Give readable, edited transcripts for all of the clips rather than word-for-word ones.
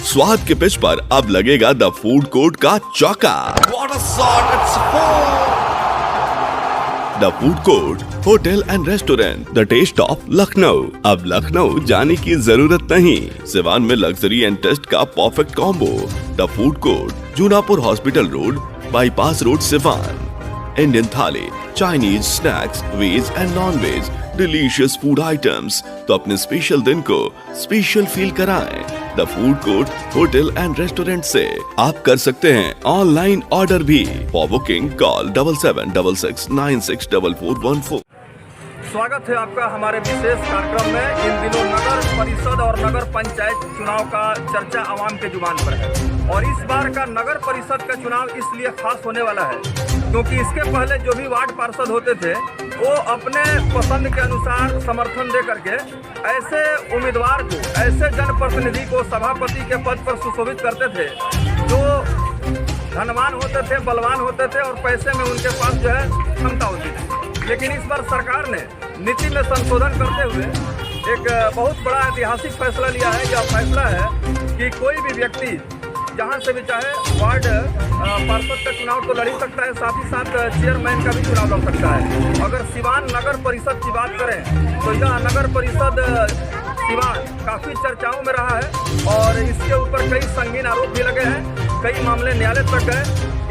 स्वाद के पिच पर अब लगेगा द फूड कोर्ट का चौका। The food court hotel and restaurant, the taste of Lucknow. अब लखनऊ जाने की जरूरत नहीं, सिवान में लग्जरी एंड टेस्ट का perfect combo. The food court, Junapur hospital road, bypass road, Siwan. Indian thali, Chinese snacks, veg and non veg, delicious food items. तो अपने special दिन को स्पेशल फील कराएं। The food court hotel and restaurant से आप कर सकते हैं ऑनलाइन ऑर्डर भी। For booking call 7766964414। स्वागत है आपका हमारे विशेष कार्यक्रम में। इन दिनों नगर परिषद और नगर पंचायत चुनाव का चर्चा आवाम के जुबान पर है और इस बार का नगर परिषद का चुनाव इसलिए खास होने वाला है क्योंकि इसके पहले जो भी वार्ड पार्षद होते थे वो अपने पसंद के अनुसार समर्थन दे करके ऐसे उम्मीदवार को, ऐसे जनप्रतिनिधि को सभापति के पद पर सुशोभित करते थे जो धनवान होते थे, बलवान होते थे और पैसे में उनके पास जो है क्षमता होती थी। लेकिन इस बार सरकार ने नीति में संशोधन करते हुए एक बहुत बड़ा ऐतिहासिक फैसला लिया है। यह फैसला है कि कोई भी व्यक्ति जहां से भी चाहे वार्ड पार्षद का चुनाव तो लड़ ही सकता है, साथ ही साथ चेयरमैन का भी चुनाव लड़ सकता है। अगर सिवान नगर परिषद की बात करें तो यह नगर परिषद सिवान काफ़ी चर्चाओं में रहा है और इसके ऊपर कई संगीन आरोप भी लगे हैं। कई मामले न्यायालय तक गए,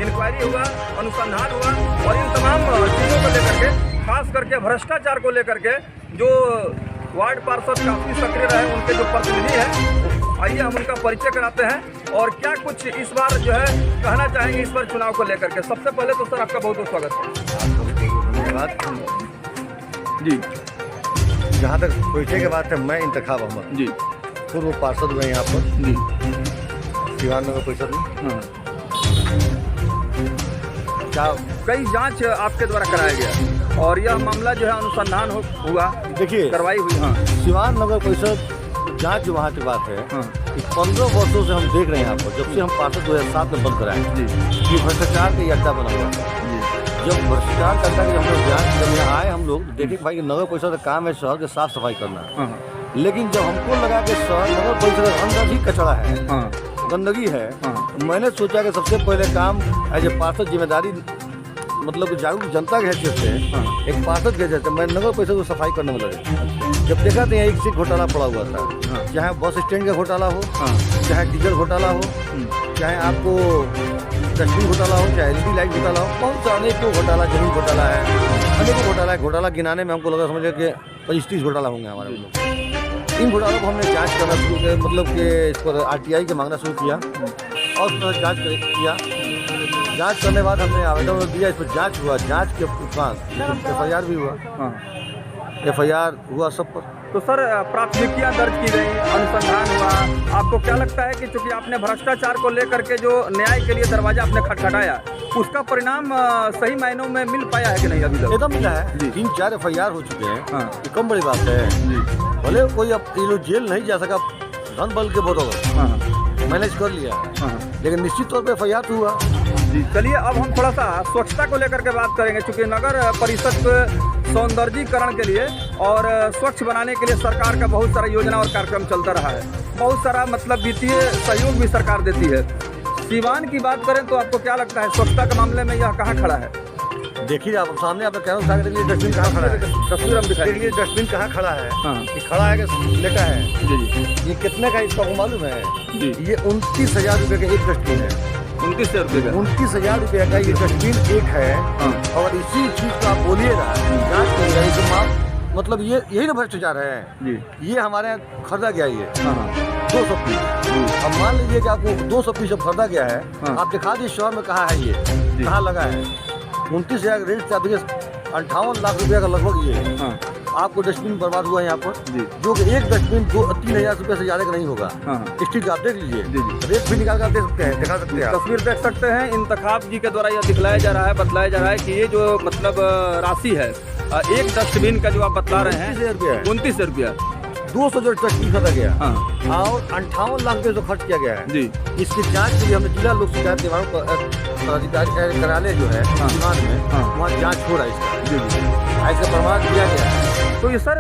इंक्वायरी हुआ, अनुसंधान हुआ और इन तमाम चीज़ों को लेकर के, खास करके भ्रष्टाचार को लेकर के जो वार्ड पार्षद काफ़ी सक्रिय रहे, उनके जो प्रतिनिधि हैं, आइए हम उनका परिचय कराते हैं और क्या कुछ इस बार जो है कहना चाहेंगे इस बार चुनाव को लेकर के। सबसे पहले तो सर आपका बहुत बहुत स्वागत है। धन्यवाद जी। जहाँ तक परिचय की बात है, मैं इंतखाब अहमद जी, पूर्व पार्षद हुए यहाँ पर जी, सिवान नगर परिषद में। कई जांच आपके द्वारा कराया गया और यह मामला जो है अनुसंधान हुआ, देखिए कार्रवाई हुई। हाँ, सिवान नगर परिषद जांच जो वहाँ की बात है कि 15 वर्षों से हम देख रहे हैं यहाँ पर, जब से हम पार्षद 2007 में बंद कराए जी, ये भ्रष्टाचार का अड्डा बना हुआ है। जब भ्रष्टाचार करता है, जब हम लोग जाँच करने आए, हम लोग देखे भाई कि नगर परिषद का काम है शहर की साफ सफाई करना। लेकिन जब हमको लगा कि शहर नगर परिषद के अंदर ही कचरा है, गंदगी है, तो मैंने सोचा कि सबसे पहले काम एज ए पार्षद जिम्मेदारी, मतलब जागरूक जनता के हैसियत से, एक पार्षद के हैसियत से मैं नगर परिषद को सफाई करने में लगे। जब देखा तो यहाँ एक से घोटाला पड़ा हुआ था, चाहे बस स्टैंड का घोटाला हो, चाहे डीजल घोटाला हो, चाहे आपको डस्टबिन घोटाला हो, चाहे LED लाइट घोटाला हो, बहुत सारे अनेकों घोटाला, जमीन घोटाला है, अनेकों घोटाला है। घोटाला गिनाने में हमको लगा समझे कि 25-30 घोटाला होंगे हमारे लोग। इन घोटालों को हमने जांच करना शुरू किया, मतलब कि इस पर RTI के मांगना शुरू किया और उस पर जाँच किया। जांच करने के बाद हमने आवेदन दिया, इस पर जांच हुआ, जांच के उपरांत FIR भी हुआ। FIR हुआ सब पर। तो सर प्राथमिकियां दर्ज की गई, अनुसंधान हुआ। आपको क्या लगता है कि चूंकि आपने भ्रष्टाचार को लेकर के जो न्याय के लिए दरवाजा आपने खटखटाया, उसका परिणाम सही मायनों में मिल पाया है कि नहीं अभी तक? एकदम मिला है। 3-4 FIR हो चुके हैं, ये कम बड़ी बात है। भले कोई अब ये लोग जेल नहीं जा सका, धन बल के बदौलत मैनेज कर लिया, लेकिन निश्चित तौर पर FIR तो हुआ जी। चलिए अब हम थोड़ा सा स्वच्छता को लेकर के बात करेंगे, क्योंकि नगर परिषद के सौंदर्यीकरण के लिए और स्वच्छ बनाने के लिए सरकार का बहुत सारा योजना और कार्यक्रम चलता रहा है। बहुत सारा मतलब वित्तीय सहयोग भी सरकार देती है। सिवान की बात करें तो आपको क्या लगता है स्वच्छता के मामले में यह कहाँ खड़ा है? देखिए आप सामने आप कह रहे हैं डस्टबिन कहाँ खड़ा है, तस्वीर हम दिखाएंगे। डस्टबिन कहाँ खड़ा है, ये खड़ा है कि लेटा है जी। ये कितने का इसका मालूम है जी? ये 29,000 रुपये का एक डस्टबिन है। 29,000 रुपये का? 29,000 रुपये का ये डस्टबिन एक है। और इसी चीज़ को आप बोलिएगा, जाँच करिएगा, तो मतलब ये यही ना भ्रष्टाचार है जी। ये हमारे यहाँ खरीदा गया, ये 200 पीस। अब मान लीजिए कि आपको 200 पीस जब खरीदा गया है, आप दिखा दीजिए शहर में कहाँ है, ये कहाँ लगा है। 29,000 रेट से आप देखिए 58 लाख रुपये का लगभग ये आपको डस्टबिन बर्बाद हुआ है यहाँ पर जी। जो कि एक डस्टबिन 2-3 रुपये से ज़्यादा का नहीं होगा। स्टिक आप देख लीजिए जी। रेट भी निकाल कर देख सकते हैं, दिखा सकते हैं, तस्वीर देख सकते हैं। इंतखाब जी के द्वारा यह दिखलाया जा रहा है, बतलाया जा रहा है कि ये जो मतलब राशि है एक डस्टबिन का जो आप बतला रहे हैं 29,000 रुपया, 200 जो डस्टबिन खरीदा गया और 58 लाख रुपये जो खर्च किया गया है जी। इसकी जाँच के लिए हमने जिला लोक शिकायत कार्यालय जो है सिवान में, वहाँ जाँच हो रहा है इसका, ऐसा प्रमाण दिया गया है। तो ये सर,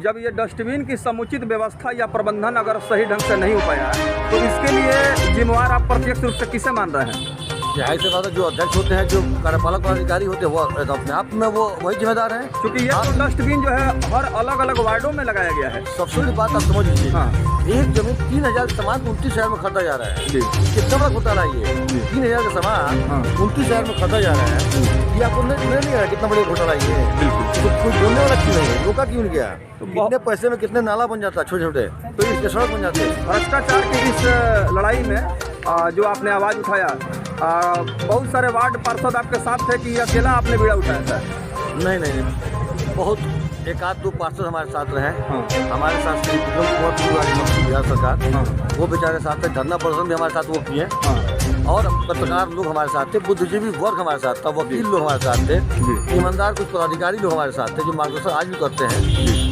जब ये डस्टबिन की समुचित व्यवस्था या प्रबंधन अगर सही ढंग से नहीं हो पाया तो इसके लिए जिम्मेवार आप प्रत्यक्ष रूप से किसे मान रहे हैं? जाहिर सी बात है, जो अध्यक्ष होते हैं, जो कार्यपालक पदाधिकारी होते हैं, वो अपने आप में वो वही जिम्मेदार हैं। क्योंकि ये तो डस्टबिन जो है हर अलग अलग वार्डों में लगाया गया है। सबसे बड़ी बात आप समझ लीजिए, हाँ। एक जमीन 3000 सामान 29 शहर में खरीदा जा रहा है। जी। कितना बड़ा घोटाला है ये? 3000 का सामान हाँ। 29 शहर में खरीदा जा रहा है। ये आपको नहीं है कितना बड़ा घोटाला है ये? बिल्कुल। तो कोई बोलने वाला क्यों नहीं है? रोका क्यों नहीं गया? तो कितने पैसे में कितने नाला बन जाता है, छोटे छोटे, तो इसके सड़क बन जाते हैं। भ्रष्टाचार की इस लड़ाई में जो आपने आवाज़ उठाया, बहुत सारे वार्ड पार्षद आपके साथ थे कि ये अकेला आपने बीड़ा उठाया था? नहीं, बहुत एक आध दो पार्षद हमारे साथ रहे। हाँ। हमारे साथ श्री विक्रम कुमार तिवारी मंत्री बिहार सरकार, हाँ। वो बेचारे साथ थे। धरना प्रदर्शन भी हमारे साथ वो किए। हाँ। और पत्रकार लोग हमारे साथ थे, बुद्धिजीवी वर्ग हमारे साथ था, वकील लोग हमारे साथ थे, ईमानदार कुछ पदाधिकारी लोग हमारे साथ थे जो मार्गदर्शन आज भी करते हैं।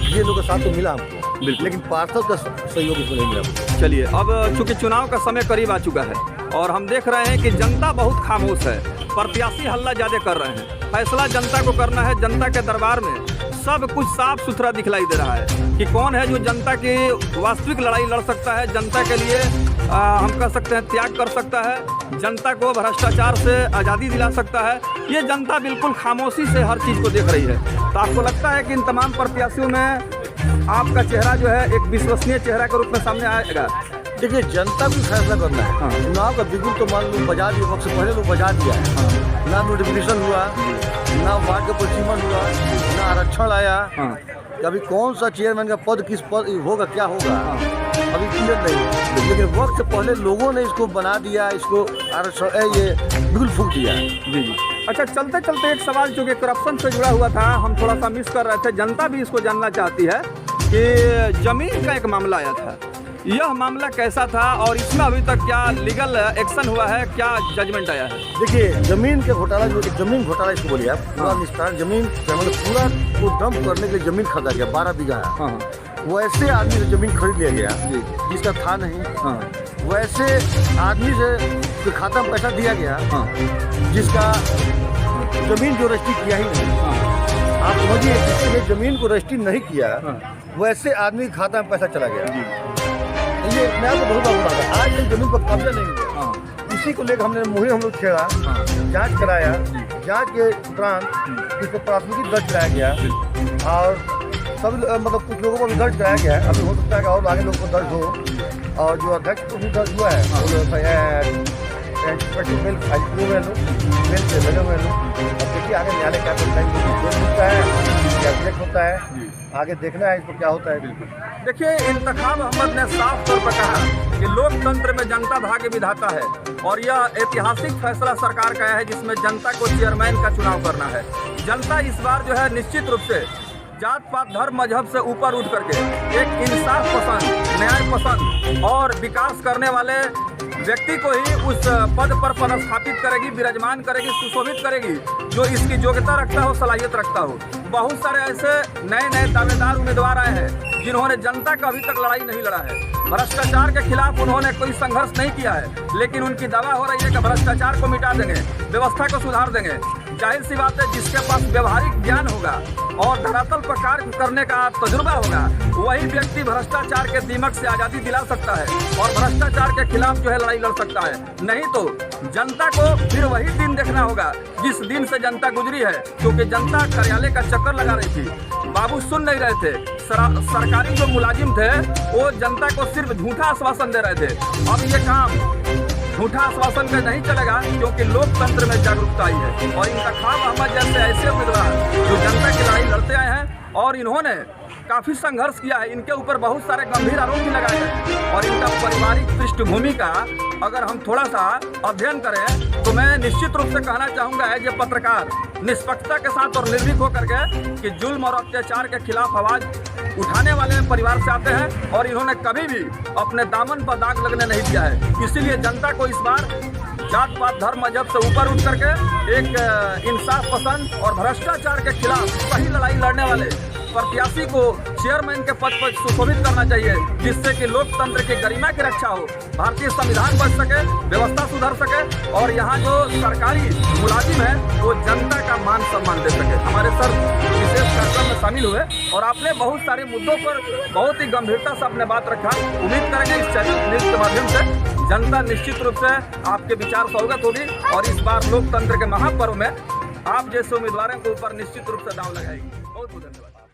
ये लोग के साथ तो मिला हमको, लेकिन पार्षद का सहयोग इसमें नहीं मिला। चलिए, अब चूंकि चुनाव का समय करीब आ चुका है और हम देख रहे हैं कि जनता बहुत खामोश है, प्रत्याशी हल्ला ज्यादा कर रहे हैं। फैसला जनता को करना है। जनता के दरबार में सब कुछ साफ सुथरा दिखलाई दे रहा है कि कौन है जो जनता की वास्तविक लड़ाई लड़ सकता है, जनता के लिए हम कह सकते हैं त्याग कर सकता है, जनता को भ्रष्टाचार से आज़ादी दिला सकता है। ये जनता बिल्कुल खामोशी से हर चीज़ को देख रही है। तो आपको लगता है कि इन तमाम प्रत्याशियों में आपका चेहरा जो है एक विश्वसनीय चेहरा के रूप में सामने आएगा? देखिए, जनता को फैसला करना है। हाँ। चुनाव का बिल्कुल तो मान लो बजा दिया, वक्त से पहले लोग बजा दिया है। हाँ। ना नोटिफिकेशन हुआ, ना वार्ड का परिसीमन हुआ, ना आरक्षण आया। हाँ। अभी कौन सा चेयरमैन का पद किस पद होगा, क्या होगा, अभी क्लियर नहीं है। लेकिन वक्त से पहले लोगों ने इसको बना दिया, इसको आरक्षण ये बिल्कुल फूक दिया है। जी। अच्छा, चलते चलते एक सवाल जो कि करप्शन से जुड़ा हुआ था, हम थोड़ा सा मिस कर रहे थे, जनता भी इसको जानना चाहती है कि जमीन का एक मामला आया था। यह मामला कैसा था और इसमें अभी तक क्या लीगल एक्शन हुआ है, क्या जजमेंट आया है? देखिए, जमीन के घोटाला, जो जमीन घोटाला इसको बोलिए आप, पूरा निस्तारण जमीन मतलब पूरा को डंप करने के लिए जमीन खरीदा गया, 12 बीघा है। हाँ। वैसे आदमी से जमीन खरीद लिया गया जिसका था नहीं। हाँ। वैसे आदमी से खाता में पैसा दिया गया। हाँ। जिसका जमीन जो रजिस्ट्री किया ही नहीं। हाँ। आप समझिए, जिसने जमीन को रजिस्ट्री नहीं किया, हाँ। वैसे आदमी के खाता में पैसा चला गया। ये मैं आपको बहुत बात बताता, आज तक जमीन पर कब्जा नहीं हुआ। हाँ। इसी को लेकर हमने मुहिम हम लोग छेड़ा, जांच कराया। जांच के उपरांत इसको प्राथमिकी दर्ज कराया गया और सब मतलब कुछ लोगों को भी दर्ज कराया गया है। अभी हो सकता है कि और आगे लोगों को दर्ज हो, और जो अध्यक्ष को भी दर्ज हुआ है वो लोग मेल से मिले हुए लोग। अब देखिए आगे न्यायालय क्या करता है, होता है क्या अध्यक्ष होता है, आगे देखना है इसको क्या होता है। बिल्कुल। देखिए, इंतखाब अहमद ने साफ तौर पर कहा कि लोकतंत्र में जनता भाग्य विधाता है और यह ऐतिहासिक फैसला सरकार का है जिसमें जनता को चेयरमैन का चुनाव करना है। जनता इस बार जो है निश्चित रूप से जात पात धर्म मजहब से ऊपर उठ करके एक इंसाफ पसंद, न्याय पसंद और विकास करने वाले व्यक्ति को ही उस पद पर पदस्थापित करेगी, विराजमान करेगी, सुशोभित करेगी जो इसकी योग्यता रखता हो, सलाहियत रखता हो। बहुत सारे ऐसे नए नए दावेदार उम्मीदवार आए हैं जिन्होंने जनता का अभी तक लड़ाई नहीं लड़ा है। भ्रष्टाचार के खिलाफ उन्होंने कोई संघर्ष नहीं किया है, लेकिन उनकी दावा हो रही है कि भ्रष्टाचार को मिटा देंगे, व्यवस्था को सुधार देंगे। जाहिर सी बात है, जिसके पास व्यवहारिक ज्ञान होगा और धरातल पर कार्य करने का तजुर्बा होगा, वही व्यक्ति भ्रष्टाचार के दीमक से आज़ादी दिला सकता है और भ्रष्टाचार के खिलाफ जो है लड़ाई लड़ सकता है। नहीं तो जनता को फिर वही दिन देखना होगा जिस दिन से जनता गुजरी है, क्योंकि जनता कार्यालय का चक्कर लगा रही थी, बाबू सुन नहीं रहे थे। सरकारी जो मुलाजिम थे वो जनता को सिर्फ झूठा आश्वासन दे रहे थे। अब ये काम झूठा आश्वासन का नहीं चलेगा, क्योंकि लोकतंत्र में जागरूकता आई है और इंतखाब अहमद जैसे ऐसे उम्मीदवार जो जनता की लड़ाई लड़ते आए हैं और इन्होंने काफ़ी संघर्ष किया है, इनके ऊपर बहुत सारे गंभीर आरोप भी लगाए हैं और इनका पारिवारिक पृष्ठभूमि का अगर हम थोड़ा सा अध्ययन करें तो मैं निश्चित रूप से कहना चाहूँगा एज ए पत्रकार, निष्पक्षता के साथ और निर्भीक होकर के कि जुल्म और अत्याचार के खिलाफ आवाज़ उठाने वाले परिवार से आते हैं और इन्होंने कभी भी अपने दामन पर दाग लगने नहीं दिया है। इसीलिए जनता को इस बार जात पात धर्म मजहब से ऊपर उठ करके एक इंसाफ पसंद और भ्रष्टाचार के खिलाफ सही लड़ाई लड़ने वाले प्रत्याशी को चेयरमैन के पद पर सुशोभित करना चाहिए, जिससे कि लोकतंत्र की गरिमा की रक्षा हो, भारतीय संविधान बच सके, व्यवस्था सुधर सके और यहाँ जो सरकारी मुलाजिम है वो जनता का मान सम्मान दे सके। हमारे सर विशेष कार्यक्रम में शामिल हुए और आपने बहुत सारे मुद्दों पर बहुत ही गंभीरता से अपने बात रखा। उम्मीद करेंगे इस चैनल न्यूज़ के माध्यम से जनता निश्चित रूप से आपके विचार से अवगत होगी और इस बार लोकतंत्र के महापर्व में आप जैसे उम्मीदवारों के ऊपर निश्चित रूप से दांव लगाएगी। बहुत बहुत धन्यवाद।